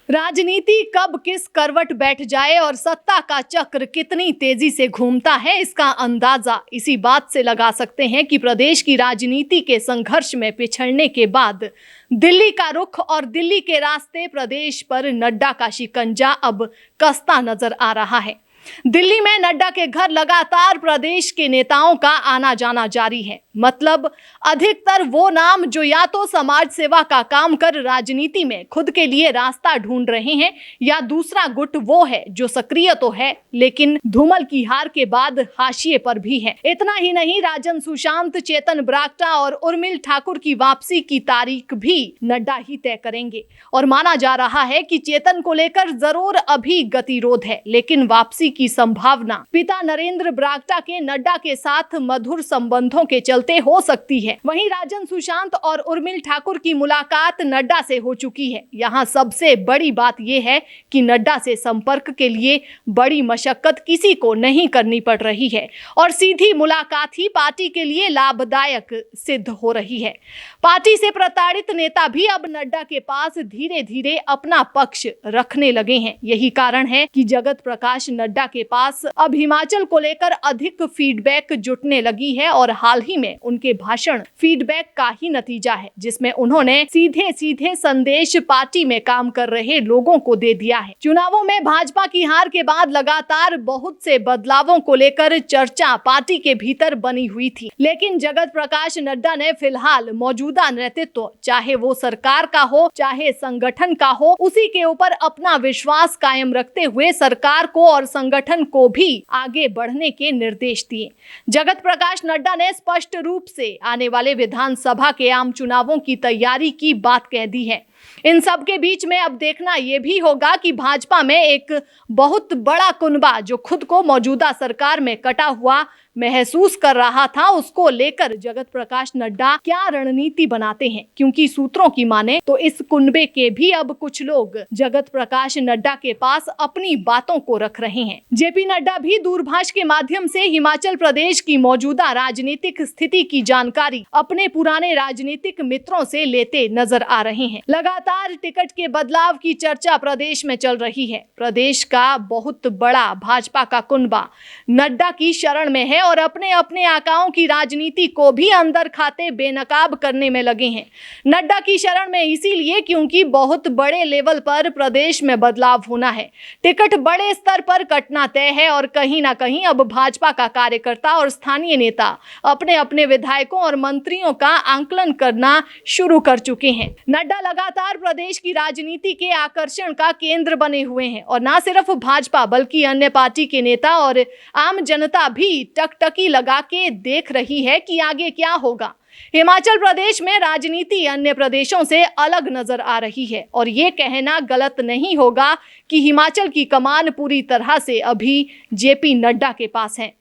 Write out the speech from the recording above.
राजनीति कब किस करवट बैठ जाए और सत्ता का चक्र कितनी तेजी से घूमता है, इसका अंदाजा इसी बात से लगा सकते हैं कि प्रदेश की राजनीति के संघर्ष में पिछड़ने के बाद दिल्ली का रुख और दिल्ली के रास्ते प्रदेश पर नड्डा का शिकंजा अब कसता नजर आ रहा है। दिल्ली में नड्डा के घर लगातार प्रदेश के नेताओं का आना जाना जारी है। मतलब अधिकतर वो नाम जो या तो समाज सेवा का काम कर राजनीति में खुद के लिए रास्ता ढूंढ रहे हैं, या दूसरा गुट वो है जो सक्रिय तो है लेकिन धूमल की हार के बाद हाशिए पर भी है। इतना ही नहीं, राजन सुशांत, चेतन ब्राक्टा और उर्मिल ठाकुर की वापसी की तारीख भी नड्डा ही तय करेंगे। और माना जा रहा है कि चेतन को लेकर जरूर अभी गतिरोध है, लेकिन वापसी की संभावना पिता नरेंद्र ब्राक्टा के नड्डा के साथ मधुर संबंधों के चलते हो सकती है। वहीं राजन सुशांत और उर्मिल ठाकुर की मुलाकात नड्डा से हो चुकी है। यहाँ सबसे बड़ी बात यह है कि नड्डा से संपर्क के लिए बड़ी मशक्कत किसी को नहीं करनी पड़ रही है और सीधी मुलाकात ही पार्टी के लिए लाभदायक सिद्ध हो रही है। पार्टी से प्रताड़ित नेता भी अब नड्डा के पास धीरे धीरे अपना पक्ष रखने लगे हैं। यही कारण है कि जगत प्रकाश नड्डा के पास अब हिमाचल को लेकर अधिक फीडबैक जुटने लगी है और हाल ही में उनके भाषण फीडबैक का ही नतीजा है, जिसमें उन्होंने सीधे सीधे संदेश पार्टी में काम कर रहे लोगों को दे दिया है। चुनावों में भाजपा की हार के बाद लगातार बहुत से बदलावों को लेकर चर्चा पार्टी के भीतर बनी हुई थी, लेकिन जगत प्रकाश नड्डा ने फिलहाल मौजूदा नेतृत्व, चाहे वो सरकार का हो चाहे संगठन का हो, उसी के ऊपर अपना विश्वास कायम रखते हुए सरकार को और संगठन को भी आगे बढ़ने के निर्देश दिए। जगत प्रकाश नड्डा ने स्पष्ट रूप से आने वाले विधानसभा के आम चुनावों की तैयारी की बात कह दी है। इन सब के बीच में अब देखना यह भी होगा कि भाजपा में एक बहुत बड़ा कुनबा जो खुद को मौजूदा सरकार में कटा हुआ महसूस कर रहा था, उसको लेकर जगत प्रकाश नड्डा क्या रणनीति बनाते हैं, क्योंकि सूत्रों की माने तो इस कुनबे के भी अब कुछ लोग जगत प्रकाश नड्डा के पास अपनी बातों को रख रहे हैं। जेपी नड्डा भी दूरभाष के माध्यम से हिमाचल प्रदेश की मौजूदा राजनीतिक स्थिति की जानकारी अपने पुराने राजनीतिक मित्रों से लेते नजर आ रहे हैं। लगातार टिकट के बदलाव की चर्चा प्रदेश में चल रही है। प्रदेश का बहुत बड़ा भाजपा का कुनबा नड्डा की शरण में है और अपने अपने आकाओं की राजनीति को भी अंदर खाते बेनकाब करने में लगे हैं। नड्डा की शरण में इसीलिए क्योंकि बहुत बड़े लेवल पर प्रदेश में बदलाव होना है। टिकट बड़े स्तर पर कटना तय है और कहीं ना कहीं अब भाजपा का कार्यकर्ता और स्थानीय नेता अपने अपने विधायकों और मंत्रियों का आंकलन करना शुरू कर चुके हैं। नड्डा लगातार प्रदेश की राजनीति के आकर्षण का केंद्र बने हुए हैं और ना सिर्फ भाजपा बल्कि अन्य पार्टी के नेता और आम जनता भी टकटकी लगा के देख रही है कि आगे क्या होगा। हिमाचल प्रदेश में राजनीति अन्य प्रदेशों से अलग नजर आ रही है और ये कहना गलत नहीं होगा कि हिमाचल की कमान पूरी तरह से अभी जेपी नड्डा के पास है।